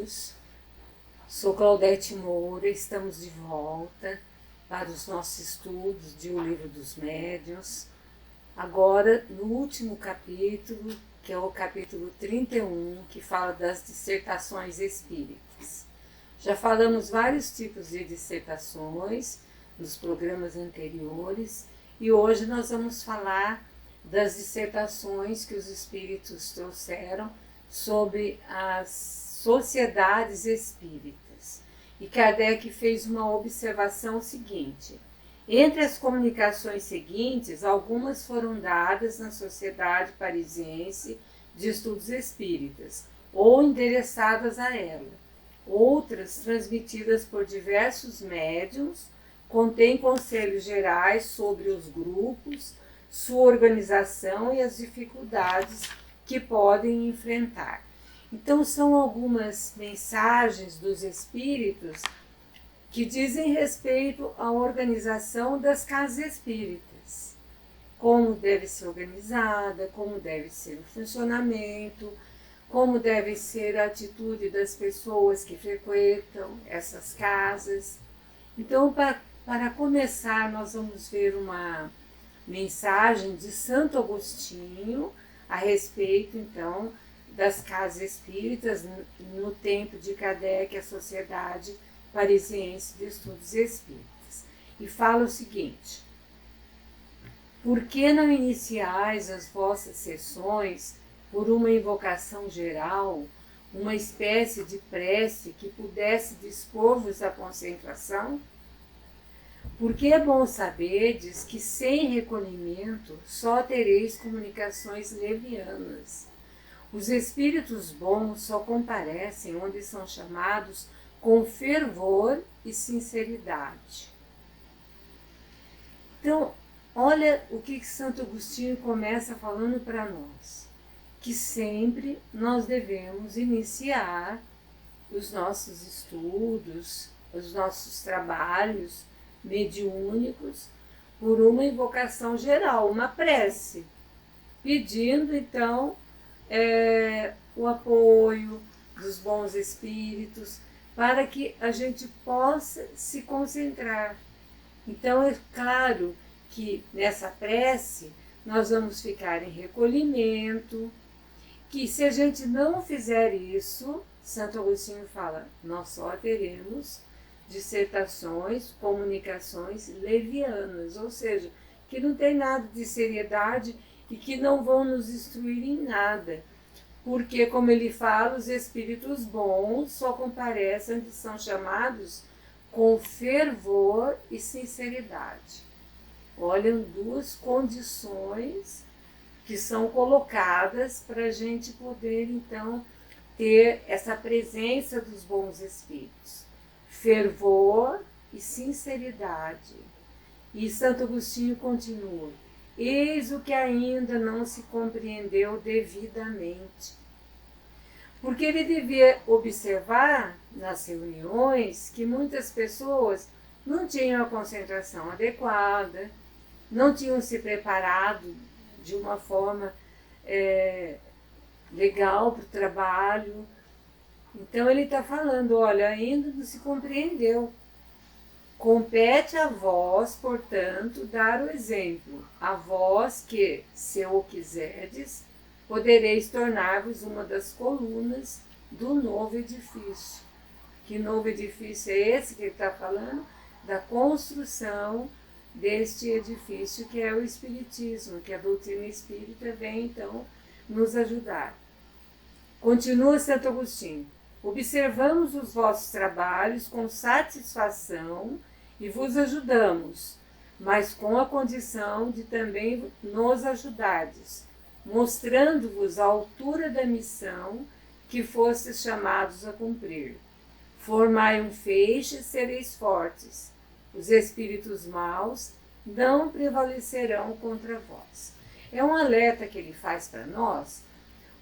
todos. Sou Claudete Moura, estamos de volta para os nossos estudos de O Livro dos Médiuns. Agora, no último capítulo, que é o capítulo 31, que fala das dissertações espíritas. Já falamos vários tipos de dissertações nos programas anteriores e hoje nós vamos falar das dissertações que os espíritos trouxeram sobre as sociedades espíritas. E Kardec fez uma observação seguinte: entre as comunicações seguintes, algumas foram dadas na Sociedade Parisiense de Estudos Espíritas, ou endereçadas a ela. Outras, transmitidas por diversos médiuns, contêm conselhos gerais sobre os grupos, sua organização e as dificuldades que podem enfrentar. Então, são algumas mensagens dos espíritos que dizem respeito à organização das casas espíritas, como deve ser organizada, como deve ser o funcionamento, como deve ser a atitude das pessoas que frequentam essas casas. Então, para começar, nós vamos ver uma mensagem de Santo Agostinho a respeito, então, das casas espíritas no tempo de Kardec, a Sociedade Parisiense de Estudos Espíritas. E fala o seguinte: por que não iniciais as vossas sessões por uma invocação geral, uma espécie de prece que pudesse dispor-vos à concentração? Porque é bom saberdes que sem recolhimento só tereis comunicações levianas. Os espíritos bons só comparecem onde são chamados com fervor e sinceridade. Então, olha o que Santo Agostinho começa falando para nós: que sempre nós devemos iniciar os nossos estudos, os nossos trabalhos mediúnicos por uma invocação geral, uma prece, pedindo então o apoio dos bons espíritos para que a gente possa se concentrar. Então é claro que nessa prece nós vamos ficar em recolhimento, que se a gente não fizer isso, Santo Agostinho fala, nós só teremos dissertações, comunicações levianas, ou seja, que não tem nada de seriedade e que não vão nos instruir em nada. Porque, como ele fala, os espíritos bons só comparecem onde são chamados com fervor e sinceridade. Olham duas condições que são colocadas para a gente poder, então, ter essa presença dos bons espíritos. Fervor e sinceridade. E Santo Agostinho continua: eis o que ainda não se compreendeu devidamente. Porque ele devia observar nas reuniões que muitas pessoas não tinham a concentração adequada, não tinham se preparado de uma forma legal para o trabalho. Então ele está falando, olha, ainda não se compreendeu. Compete a vós, portanto, dar o exemplo, a vós que, se o quiserdes, podereis tornar-vos uma das colunas do novo edifício. Que novo edifício é esse que ele está falando? Da construção deste edifício que é o Espiritismo, que a doutrina espírita vem, então, nos ajudar. Continua Santo Agostinho: observamos os vossos trabalhos com satisfação e vos ajudamos, mas com a condição de também nos ajudardes, mostrando-vos a altura da missão que fostes chamados a cumprir. Formai um feixe e sereis fortes. Os espíritos maus não prevalecerão contra vós. É um alerta que ele faz para nós,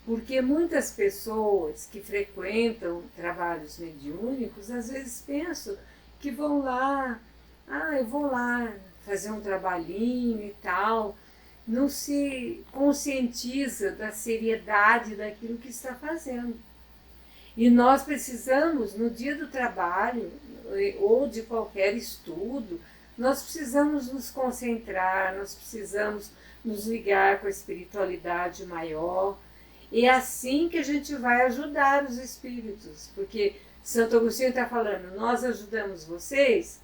porque muitas pessoas que frequentam trabalhos mediúnicos, às vezes pensam que vão lá, eu vou lá fazer um trabalhinho e tal, não se conscientiza da seriedade daquilo que está fazendo. E nós precisamos, no dia do trabalho ou de qualquer estudo, nós precisamos nos concentrar, nós precisamos nos ligar com a espiritualidade maior. E é assim que a gente vai ajudar os espíritos, porque Santo Agostinho está falando, nós ajudamos vocês,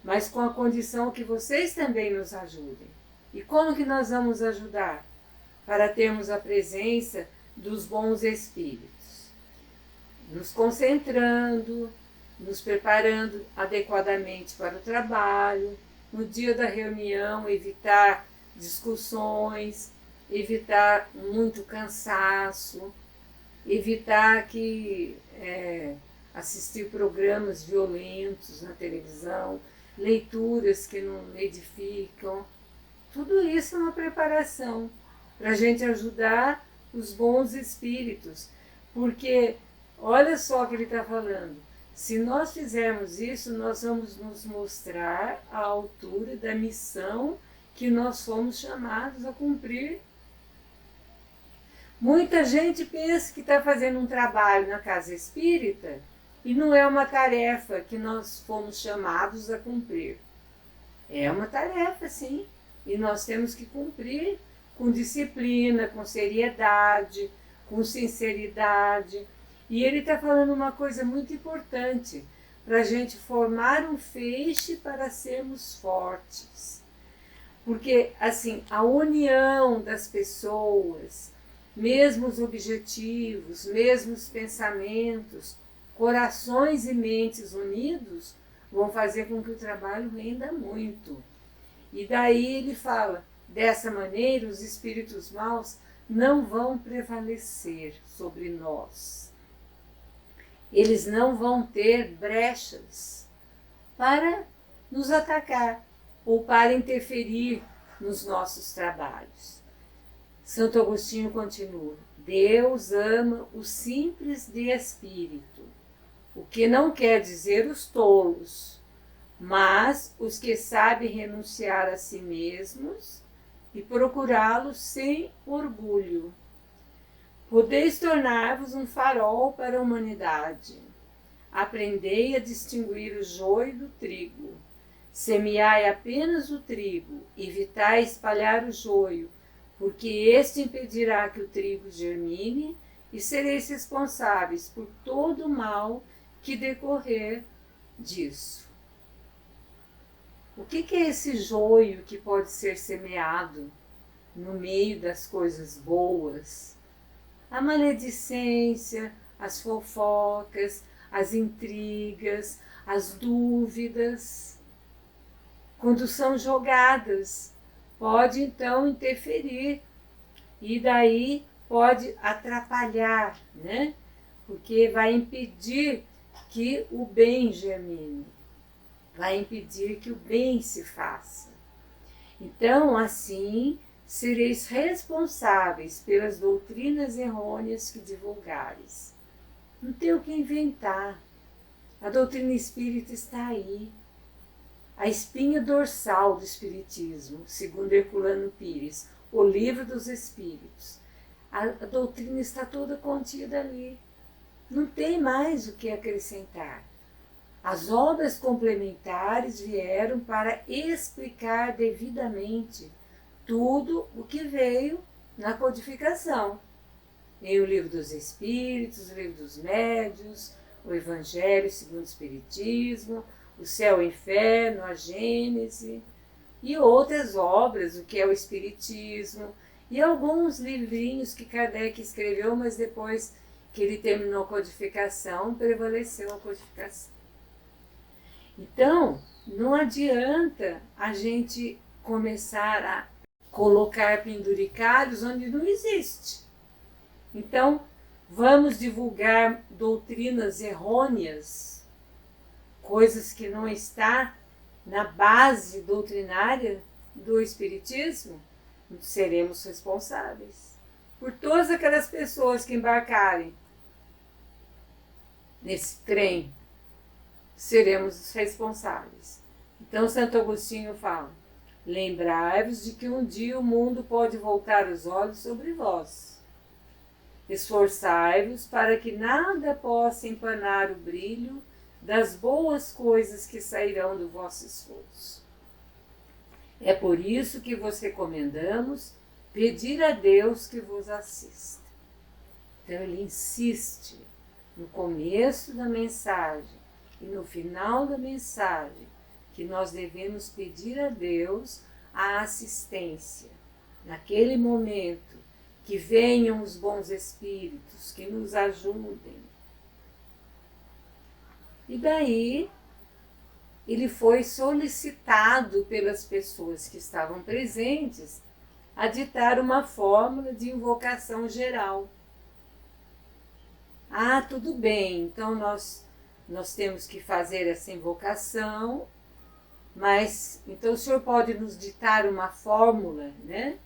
mas com a condição que vocês também nos ajudem. E como que nós vamos ajudar? Para termos a presença dos bons espíritos. Nos concentrando, nos preparando adequadamente para o trabalho, no dia da reunião evitar discussões, evitar muito cansaço, evitar assistir programas violentos na televisão, leituras que não edificam. Tudo isso é uma preparação para a gente ajudar os bons espíritos, porque olha só o que ele está falando. Se nós fizermos isso, nós vamos nos mostrar à altura da missão que nós fomos chamados a cumprir. Muita gente pensa que está fazendo um trabalho na casa espírita e não é uma tarefa que nós fomos chamados a cumprir. É uma tarefa, sim, e nós temos que cumprir com disciplina, com seriedade, com sinceridade. E ele está falando uma coisa muito importante, para a gente formar um feixe para sermos fortes. Porque, assim, a união das pessoas, mesmos objetivos, mesmos pensamentos, corações e mentes unidos, vão fazer com que o trabalho renda muito. E daí ele fala, dessa maneira os espíritos maus não vão prevalecer sobre nós. Eles não vão ter brechas para nos atacar ou para interferir nos nossos trabalhos. Santo Agostinho continua, Deus ama o simples de espírito, o que não quer dizer os tolos, mas os que sabem renunciar a si mesmos e procurá-lo sem orgulho. Podeis tornar-vos um farol para a humanidade. Aprendei a distinguir o joio do trigo. Semeai apenas o trigo, evitai espalhar o joio, porque este impedirá que o trigo germine e sereis responsáveis por todo o mal que decorrer disso. O que é esse joio que pode ser semeado no meio das coisas boas? A maledicência, as fofocas, as intrigas, as dúvidas, quando são jogadas, pode então interferir e daí pode atrapalhar, né? Porque vai impedir que o bem germine, vai impedir que o bem se faça. Então, assim, sereis responsáveis pelas doutrinas errôneas que divulgares. Não tem o que inventar. A doutrina espírita está aí. A espinha dorsal do Espiritismo, segundo Herculano Pires, o Livro dos Espíritos. A doutrina está toda contida ali. Não tem mais o que acrescentar. As obras complementares vieram para explicar devidamente tudo o que veio na codificação. Em o Livro dos Espíritos, o Livro dos Médiuns, o Evangelho segundo o Espiritismo, o Céu e o Inferno, a Gênese e outras obras, o que é o Espiritismo, e alguns livrinhos que Kardec escreveu, mas depois que ele terminou a codificação, prevaleceu a codificação. Então, não adianta a gente começar a colocar penduricalhos onde não existe. Então, vamos divulgar doutrinas errôneas, coisas que não estão na base doutrinária do Espiritismo, seremos responsáveis por todas aquelas pessoas que embarcarem nesse trem, seremos responsáveis. Então, Santo Agostinho fala, lembrai-vos de que um dia o mundo pode voltar os olhos sobre vós. Esforçai-vos para que nada possa empanar o brilho das boas coisas que sairão do vosso esforço. É por isso que vos recomendamos pedir a Deus que vos assista. Então ele insiste no começo da mensagem e no final da mensagem que nós devemos pedir a Deus a assistência. Naquele momento, que venham os bons espíritos, que nos ajudem. E daí, ele foi solicitado pelas pessoas que estavam presentes a ditar uma fórmula de invocação geral. Ah, tudo bem, então nós temos que fazer essa invocação, mas então o senhor pode nos ditar uma fórmula, né,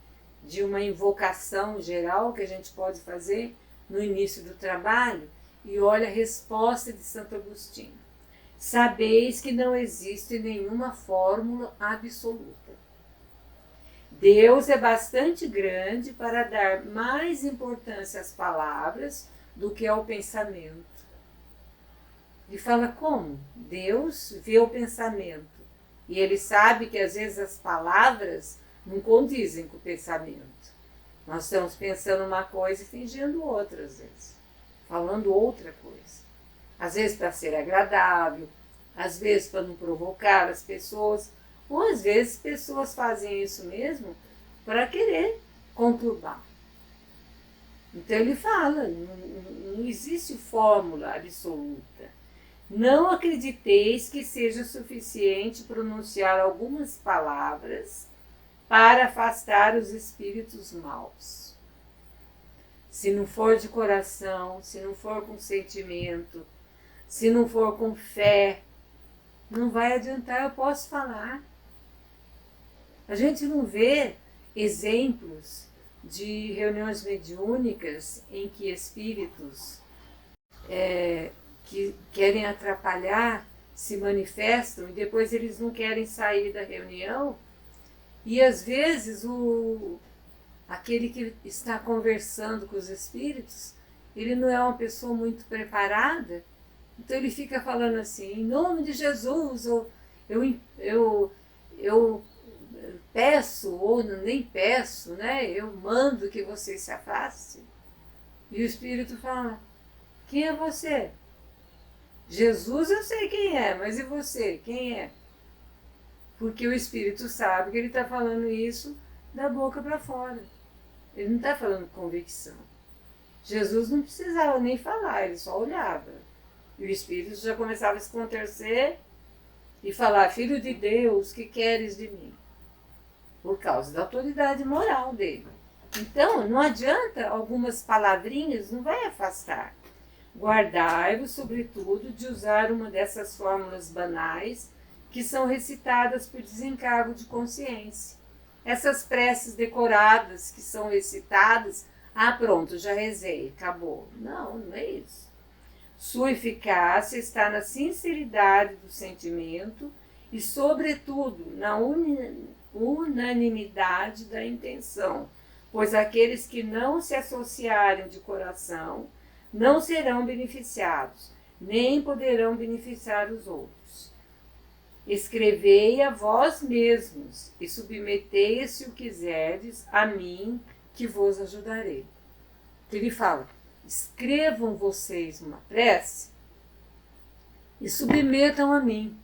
de uma invocação geral que a gente pode fazer no início do trabalho? E olha a resposta de Santo Agostinho. Sabeis que não existe nenhuma fórmula absoluta. Deus é bastante grande para dar mais importância às palavras do que ao pensamento. E fala como? Deus vê o pensamento. E ele sabe que às vezes as palavras não condizem com o pensamento. Nós estamos pensando uma coisa e fingindo outra às vezes. Falando outra coisa. Às vezes para ser agradável, às vezes para não provocar as pessoas, ou às vezes pessoas fazem isso mesmo para querer conturbar. Então ele fala, não existe fórmula absoluta. Não acrediteis que seja suficiente pronunciar algumas palavras para afastar os espíritos maus. Se não for de coração, se não for com sentimento, se não for com fé, não vai adiantar, eu posso falar. A gente não vê exemplos de reuniões mediúnicas em que espíritos que querem atrapalhar se manifestam e depois eles não querem sair da reunião, e às vezes aquele que está conversando com os espíritos, ele não é uma pessoa muito preparada, então ele fica falando assim, em nome de Jesus, ou eu peço, ou nem peço, né? Eu mando que você se afaste. E o espírito fala, quem é você? Jesus eu sei quem é, mas e você? Quem é? Porque o espírito sabe que ele está falando isso da boca para fora. Ele não está falando com convicção. Jesus não precisava nem falar, ele só olhava. E o espírito já começava a se contorcer e falar, filho de Deus, que queres de mim? Por causa da autoridade moral dele. Então, não adianta algumas palavrinhas, não vai afastar. Guardai-vos, sobretudo, de usar uma dessas fórmulas banais que são recitadas por desencargo de consciência. Essas preces decoradas que são recitadas, pronto, já rezei, acabou. Não, não é isso. Sua eficácia está na sinceridade do sentimento e, sobretudo, na unanimidade da intenção, pois aqueles que não se associarem de coração não serão beneficiados, nem poderão beneficiar os outros. Escrevei a vós mesmos e submetei, se o quiserdes, a mim, que vos ajudarei. Então ele fala, escrevam vocês uma prece e submetam a mim,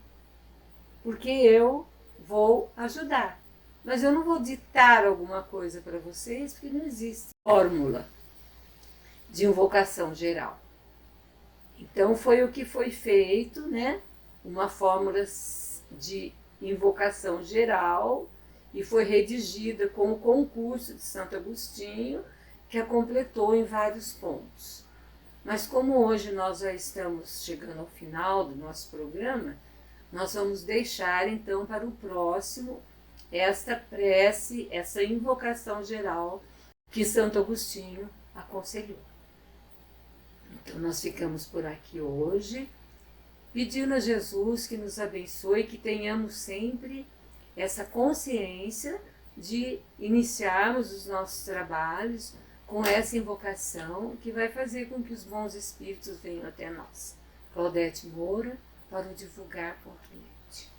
porque eu vou ajudar. Mas eu não vou ditar alguma coisa para vocês, porque não existe fórmula de invocação geral. Então foi o que foi feito, né? Uma fórmula de invocação geral e foi redigida com o concurso de Santo Agostinho, que a completou em vários pontos. Mas como hoje nós já estamos chegando ao final do nosso programa, nós vamos deixar então para o próximo esta prece, essa invocação geral que Santo Agostinho aconselhou. Então nós ficamos por aqui hoje, pedindo a Jesus que nos abençoe, que tenhamos sempre essa consciência de iniciarmos os nossos trabalhos com essa invocação que vai fazer com que os bons espíritos venham até nós. Claudete Moura, para o Divulgar.net.